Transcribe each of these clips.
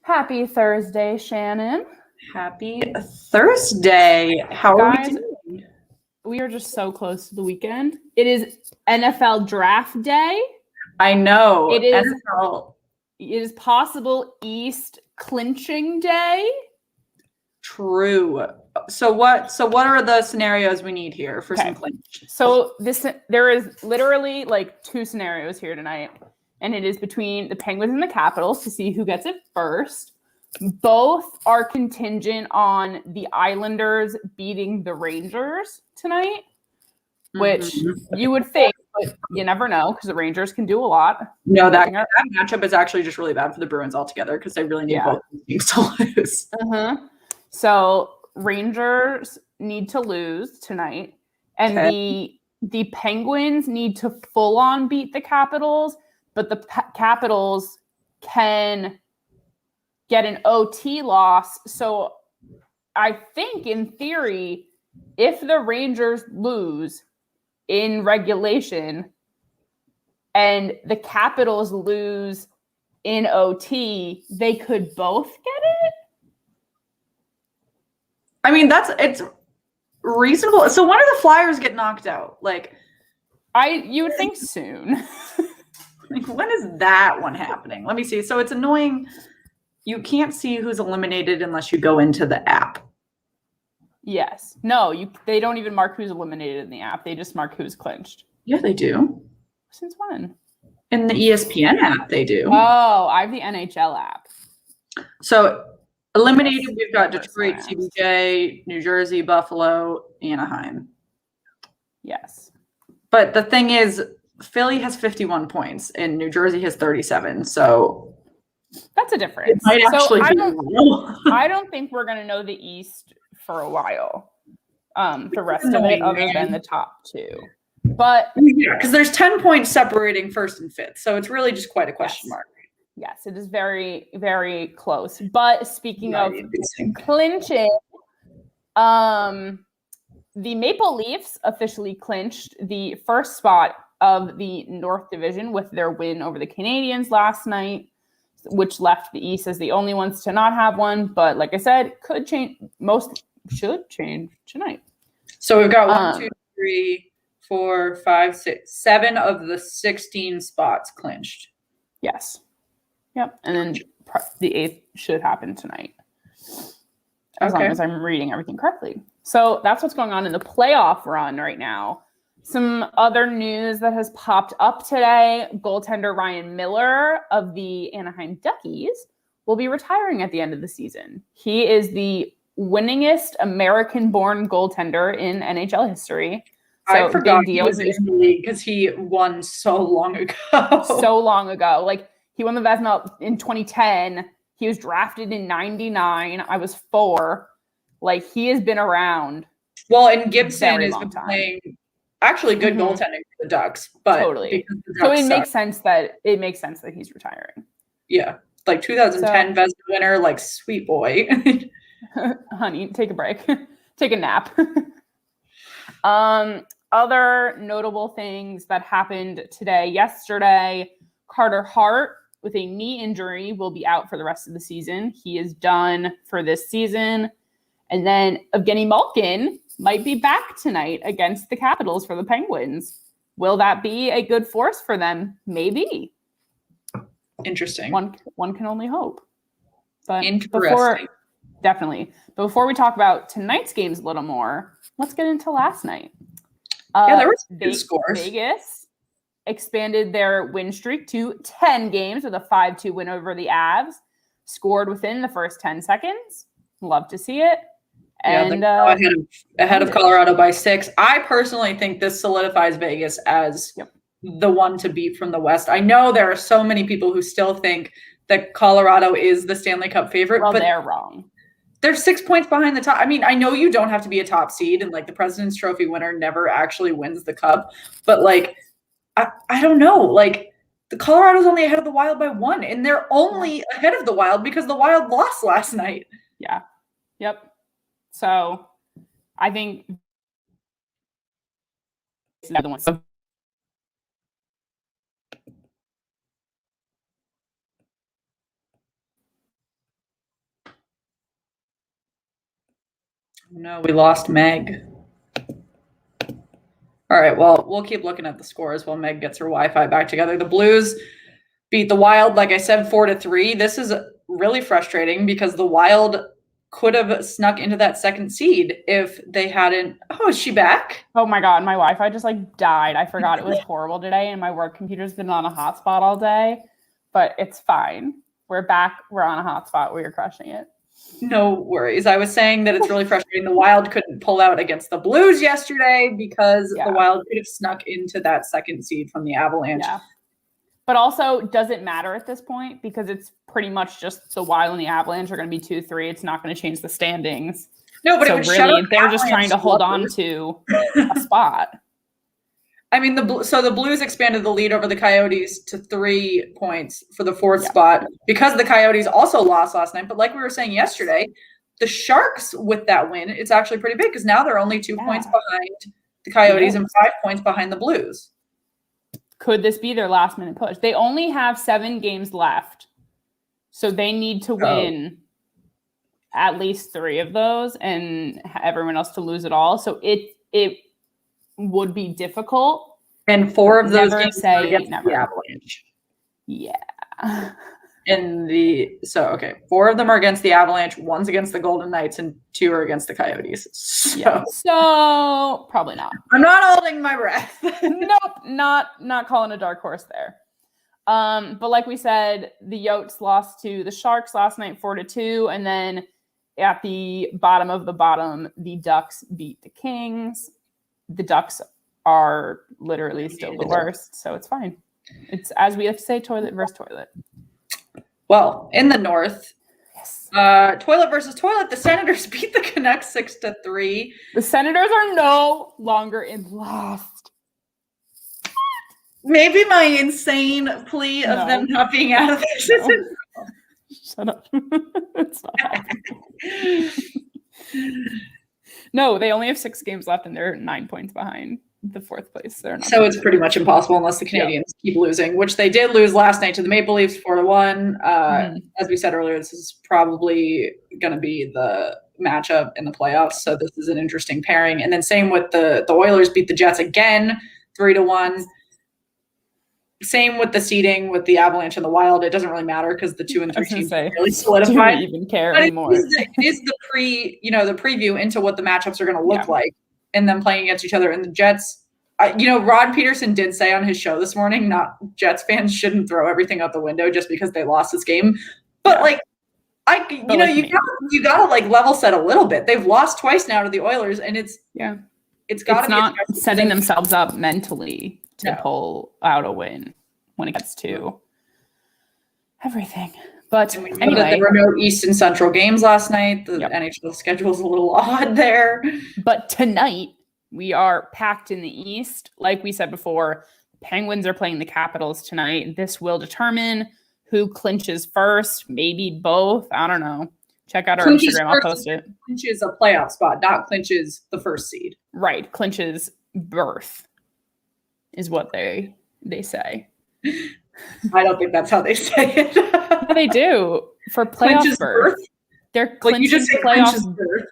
Happy Thursday, Shannon. Happy Thursday. How are Guys, we doing? We are just so close to the weekend. It is NFL Draft Day. I know. It is NFL. It is possible East clinching day. True. So what are the scenarios we need here for some clinch? So there is literally like two scenarios here tonight, and it is between the Penguins and the Capitals to see who gets it first. Both are contingent on the Islanders beating the Rangers tonight, which you would think, but you never know because the Rangers can do a lot. No, that matchup is actually just really bad for the Bruins altogether because they really need both teams to lose. So Rangers need to lose tonight, and the Penguins need to full on beat the Capitals, but the Capitals can get an OT loss. So I think in theory, if the Rangers lose in regulation and the Capitals lose in OT, they could both get it. I mean, it's reasonable. So when do the Flyers get knocked out? You would think soon. When is that one happening? Let me see. So it's annoying. You can't see who's eliminated unless you go into the app. Yes. No, they don't even mark who's eliminated in the app. They just mark who's clinched. Yeah, they do. Since when? In the ESPN app, they do. Oh, I have the NHL app. So eliminated, we've got Detroit, CBJ, New Jersey, Buffalo, Anaheim. Yes. But the thing is, Philly has 51 points and New Jersey has 37. So that's a difference. It might actually I don't think we're going to know the East for a while. The rest of it, other than the top two. But yeah, because there's 10 points separating first and fifth. So it's really just quite a question mark. Yes, it is very, very close. But speaking of clinching, the Maple Leafs officially clinched the first spot of the North Division with their win over the Canadiens last night, which left the East as the only ones to not have one. But like I said, could change. Most should change tonight. So we've got 1, 2, 3, 4, 5, 6, 7 of the 16 spots clinched. Yes. Yep. And then the 8th should happen tonight. As long as I'm reading everything correctly. So that's what's going on in the playoff run right now. Some other news that has popped up today. Goaltender Ryan Miller of the Anaheim Duckies will be retiring at the end of the season. He is the winningest American-born goaltender in NHL history. So I forgot he was in the league because he won so long ago. So long ago. Like, he won the Vezina in 2010. He was drafted in 99. I was 4. Like, he has been around. Well, and Gibson has been playing actually good goaltending for the Ducks, but totally. So it makes sense that he's retiring. Yeah, like 2010 Vezina winner, like sweet boy. Honey, take a break, take a nap. Other notable things that happened yesterday. Carter Hart with a knee injury will be out for the rest of the season. He is done for this season. And then Evgeny Malkin might be back tonight against the Capitals for the Penguins. Will that be a good force for them? Maybe. Interesting. One can only hope. But interesting. Before we talk about tonight's games a little more, let's get into last night. There were some good scores. Vegas expanded their win streak to 10 games with a 5-2 win over the Avs. Scored within the first 10 seconds. Love to see it. And ahead of Colorado by 6. I personally think this solidifies Vegas as the one to beat from the West. I know there are so many people who still think that Colorado is the Stanley Cup favorite, but they're wrong. They're 6 points behind the top. I mean, I know you don't have to be a top seed, and like the President's Trophy winner never actually wins the cup, but like I don't know. Like the Colorado's only ahead of the Wild by 1, and they're only ahead of the Wild because the Wild lost last night. Yeah. Yep. So I think another one. No, we lost Meg. All right, well, we'll keep looking at the scores while Meg gets her Wi-Fi back together. The Blues beat the Wild, like I said, 4-3. This is really frustrating because the Wild could have snuck into that second seed if they hadn't. Oh, is she back? Oh my God, my Wi-Fi just like died. I forgot it was horrible today, and my work computer's been on a hotspot all day, but it's fine. We're back. We're on a hotspot. We're crushing it. No worries. I was saying that it's really frustrating. The Wild couldn't pull out against the Blues yesterday because the Wild could have snuck into that second seed from the Avalanche. Yeah. But also, does it matter at this point? Because it's pretty much just the Wild and the Avalanche are going to be 2-3. It's not going to change the standings. No, but so it would really, they're just trying to hold on to a spot. I mean, the Blues expanded the lead over the Coyotes to 3 points for the fourth spot because the Coyotes also lost last night. But like we were saying yesterday, the Sharks with that win, it's actually pretty big because now they're only 2 points behind the Coyotes and 5 points behind the Blues. Could this be their last minute push? They only have 7 games left. So they need to win at least 3 of those and everyone else to lose it all. So it would be difficult. And 4 of those games say against never. the Avalanche. Yeah. So 4 of them are against the Avalanche, 1's against the Golden Knights, and 2 are against the Coyotes. So probably not. I'm not holding my breath. Nope, not calling a dark horse there. But like we said, the Yotes lost to the Sharks last night 4-2, and then at the bottom of the bottom, the Ducks beat the Kings. The Ducks are literally still the worst, so it's fine. It's, as we have to say, toilet versus toilet. Well, in the North, toilet versus toilet, the Senators beat the Canucks 6-3. The Senators are no longer in last. Maybe my insane plea of them not being out of this isn't. Shut up. It's not happening. No, they only have 6 games left and they're 9 points behind the 4th place. They're not so it's pretty much impossible unless the Canadiens keep losing, which they did lose last night to the Maple Leafs 4-1. As we said earlier, this is probably going to be the matchup in the playoffs. So this is an interesting pairing. And then same with the Oilers beat the Jets again 3-1. Same with the seeding with the Avalanche and the Wild. It doesn't really matter because the 2 and 3 teams are really solidified. Don't even care but anymore. It is the preview into what the matchups are going to look like and them playing against each other. And the Jets, Rod Peterson did say on his show this morning, not Jets fans shouldn't throw everything out the window just because they lost this game. But you gotta like level set a little bit. They've lost twice now to the Oilers, and it's not setting themselves up mentally to pull out a win when it gets to everything. But anyway, there were no East and Central games last night. The NHL schedule is a little odd there. But tonight we are packed in the East. Like we said before, Penguins are playing the Capitals tonight. This will determine who clinches first, maybe both. I don't know. Check out our Instagram. I'll post it. Clinches a playoff spot, not clinches the first seed. Right. Clinches berth is what they say. I don't think that's how they say it. Yeah, they do. For playoff berth. They're clinching playoff berth.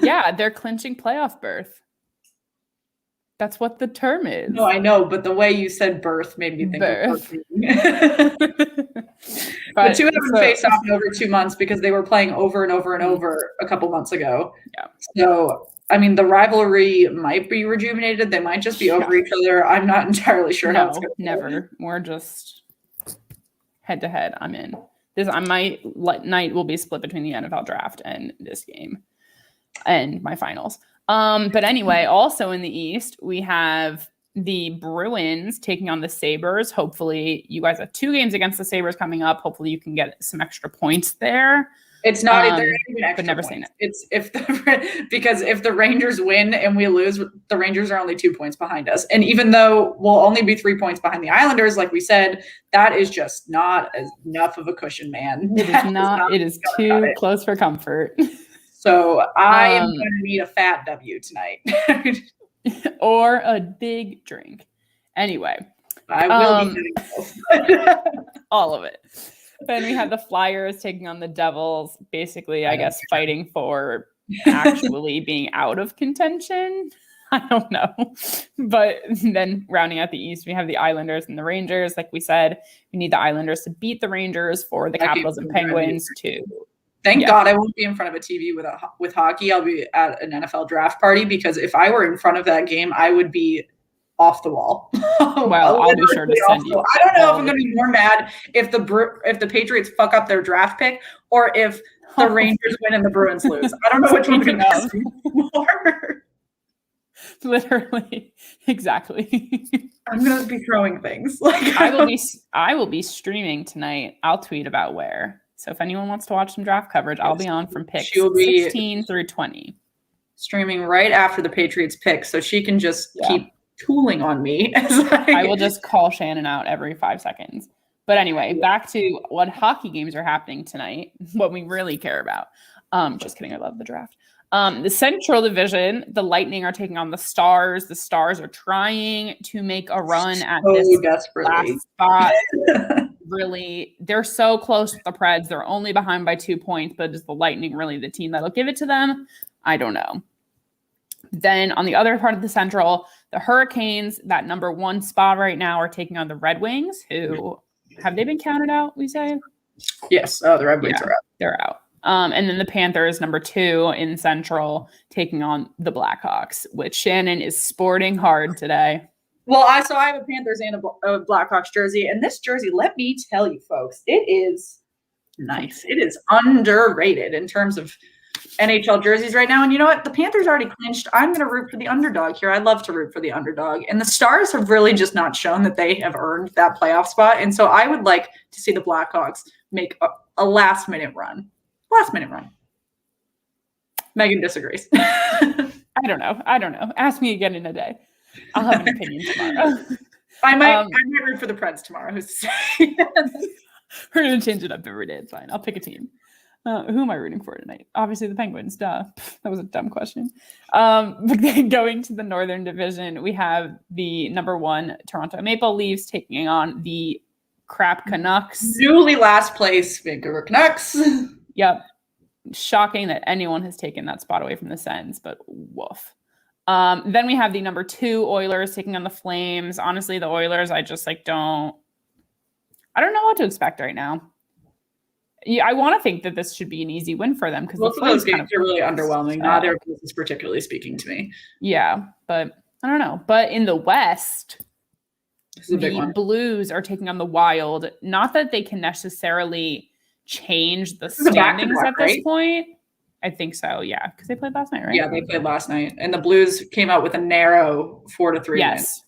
Yeah, they're clinching playoff berth. That's what the term is. No, I know, but the way you said birth made me think of But 2 of them faced off in over 2 months because they were playing over and over and over a couple months ago. Yeah. So, I mean, the rivalry might be rejuvenated. They might just be over each other. I'm not entirely sure how it's going to go. Never. We're just head to head. I'm in. My night will be split between the NFL draft and this game and my finals. But anyway, also in the East, we have the Bruins taking on the Sabres. Hopefully you guys have 2 games against the Sabres coming up. Hopefully you can get some extra points there. It's not even extra but never points. seen it. It's because if the Rangers win and we lose, the Rangers are only 2 points behind us. And even though we'll only be 3 points behind the Islanders, like we said, that is just not enough of a cushion, man. It is not. It is too close for comfort. So I am going to need a fat W tonight. Or a big drink. Anyway. I will be doing both. All of it. Then we have the Flyers taking on the Devils, basically, I guess, fighting for actually being out of contention. I don't know. But then rounding out the East, we have the Islanders and the Rangers. Like we said, we need the Islanders to beat the Rangers for the Capitals and Penguins to. Thank God I won't be in front of a TV with hockey. I'll be at an NFL draft party, because if I were in front of that game, I would be off the wall. Well, I'll be sure to send you. I don't know if I'm going to be more mad if the Patriots fuck up their draft pick, or if the Rangers win and the Bruins lose. I don't know which one's going to be more. Literally, exactly. I'm going to be throwing things. I will be streaming tonight. I'll tweet about where. So if anyone wants to watch some draft coverage, I'll be on from picks 16 through 20. Streaming right after the Patriots pick, so she can just keep tooling on me. I will just call Shannon out every 5 seconds. But anyway, back to what hockey games are happening tonight, what we really care about. Just kidding, I love the draft. The Central Division, the Lightning are taking on the Stars. The Stars are trying to make a run at this last spot. Really, they're so close with the Preds. They're only behind by 2 points, but is the Lightning really the team that'll give it to them? I don't know. Then on the other part of the Central, the Hurricanes, that number 1 spot right now, are taking on the Red Wings, who have they been counted out, we say? Yes. Oh, the Red Wings are out. They're out. And then the Panthers, number 2 in Central, taking on the Blackhawks, which Shannon is sporting hard today. Well, I have a Panthers and a Blackhawks jersey, and this jersey, let me tell you, folks, it is nice. It is underrated in terms of NHL jerseys right now. And you know what? The Panthers already clinched. I'm going to root for the underdog here. I love to root for the underdog. And the Stars have really just not shown that they have earned that playoff spot. And so I would like to see the Blackhawks make a last-minute run. Megan disagrees. I don't know. Ask me again in a day. I'll have an opinion tomorrow. I might root for the Preds tomorrow. Who's to say? We're going to change it up every day. It's fine. I'll pick a team. Who am I rooting for tonight? Obviously the Penguins. Duh. That was a dumb question. But then going to the Northern Division, we have the number 1 Toronto Maple Leafs taking on the crap Canucks. Newly last place Vancouver Canucks. Yep. Shocking that anyone has taken that spot away from the Sens, but woof. Then we have the number 2 Oilers taking on the Flames. Honestly, the Oilers, I just don't know what to expect right now. Yeah, I want to think that this should be an easy win for them, because both of those games are really underwhelming. Neither of those is particularly speaking to me. Yeah, but I don't know. But in the West, the Blues are taking on the Wild. Not that they can necessarily change the standings at this point. I think so, yeah, because they played last night, right? Yeah, they played last night, and the Blues came out with a narrow 4-3 win. Yes.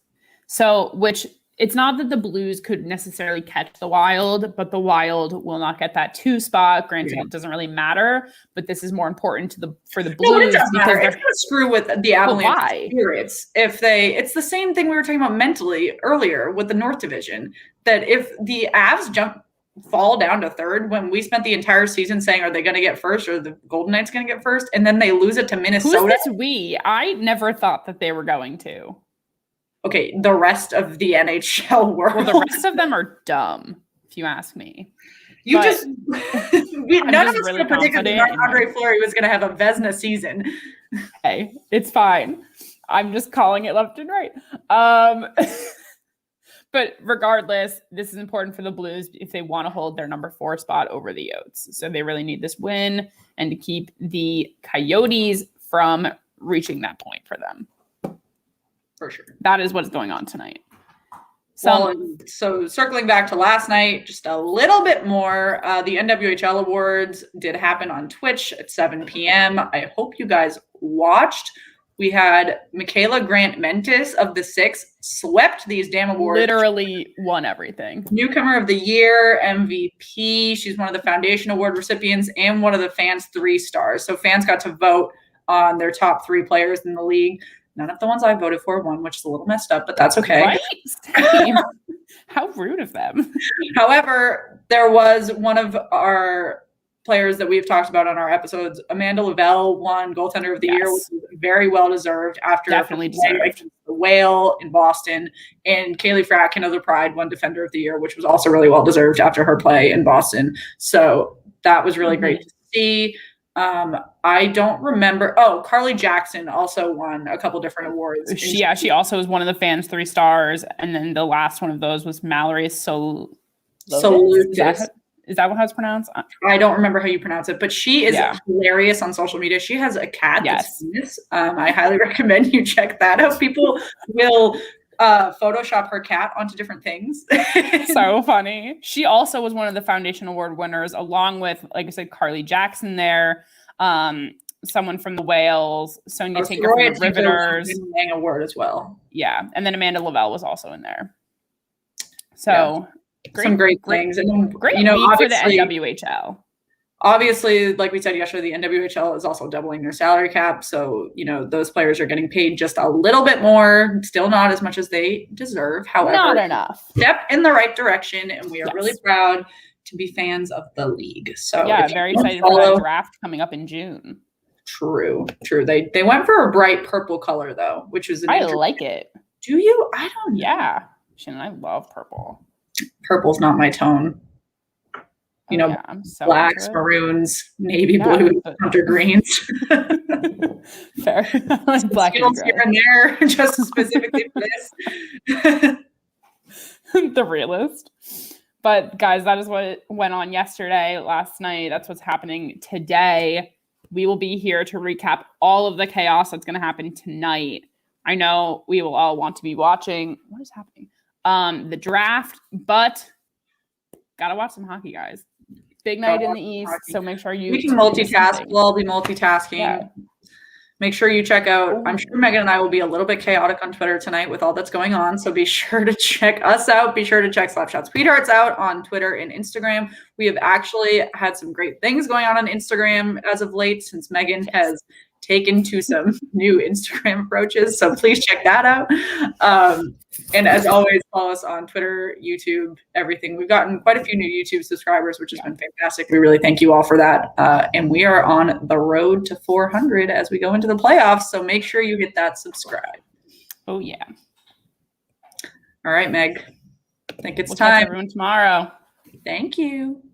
So, which it's not that the Blues could necessarily catch the Wild, but the Wild will not get that 2 spot. Granted, it doesn't really matter, but this is more important for the Blues. No, it doesn't matter. It's going to screw with the Avalanche spirits. It's the same thing we were talking about mentally earlier with the North Division, that if the Avs fall down to 3rd, when we spent the entire season saying, are they going to get first, or the Golden Knights going to get first, and then they lose it to Minnesota. Who's this we? I never thought that they were going to. Okay, the rest of the NHL world. Well, the rest of them are dumb, if you ask me. None of us really predicted that Andre Fleury was going to have a Vezina season. Hey, it's fine. I'm just calling it left and right. But regardless, this is important for the Blues if they want to hold their number 4 spot over the Yotes. So they really need this win and to keep the Coyotes from reaching that point for them. For sure. That is what's going on tonight. So circling back to last night, just a little bit more. The NWHL Awards did happen on Twitch at 7 p.m. I hope you guys watched. We had Michaela Grant-Mentis of the Six swept these damn awards. Literally won everything. Newcomer of the Year, MVP. She's one of the Foundation Award recipients and one of the fans' 3 stars. So fans got to vote on their top 3 players in the league. None of the ones I voted for won, which is a little messed up, but that's okay. Right? How rude of them. However, there was one of our players that we've talked about on our episodes. Amanda Lavelle won Goaltender of the Year, which was very well deserved after definitely deserved. The Whale in Boston. And Kaylee Fracken of the Pride won Defender of the Year, which was also really well deserved after her play in Boston. So that was really great to see. I don't remember. Oh, Carly Jackson also won a couple different awards. She also was one of the fans' 3 stars, and then the last one of those was Mallory Solutis. Is that how it's pronounced? I don't remember how you pronounce it, but she is hilarious on social media. She has a cat that's famous. I highly recommend you check that out. People will Photoshop her cat onto different things. So funny. She also was one of the Foundation Award winners, along with, like I said, Carly Jackson there, someone from the Whales, Sonia Tinker from the Riveters. Award as well. Yeah, and then Amanda Lavelle was also in there. So some great things. And then, great week for the NWHL. Obviously, like we said yesterday, the NWHL is also doubling their salary cap. So, those players are getting paid just a little bit more, still not as much as they deserve. However, not enough. Step in the right direction. And we are really proud to be fans of the league. So very excited for that draft coming up in June. True. They went for a bright purple color though, which was I like it. Do you? I don't know. Yeah. Shannon, I love purple. Purple's not my tone. I'm so blacks, maroons, navy blues, hunter greens. Fair. Black and here and there, just specifically for this. The realist. But guys, that is what went on yesterday, last night. That's what's happening today. We will be here to recap all of the chaos that's going to happen tonight. I know we will all want to be watching. What is happening? The draft, but gotta watch some hockey, guys. Big night in the East, so make sure you... We can multitask. We'll all be multitasking. Yeah. Make sure you check out... I'm sure Megan and I will be a little bit chaotic on Twitter tonight with all that's going on, so be sure to check us out. Be sure to check Slapshot Sweethearts out on Twitter and Instagram. We have actually had some great things going on Instagram as of late since Megan has taken to some new Instagram approaches, so please check that out. And as always, follow us on Twitter, YouTube, everything. We've gotten quite a few new YouTube subscribers, which has been fantastic. We really thank you all for that. And we are on the road to 400 as we go into the playoffs, so make sure you hit that subscribe. Oh, yeah. All right, Meg. I think it's we'll time. Catch everyone tomorrow. Thank you.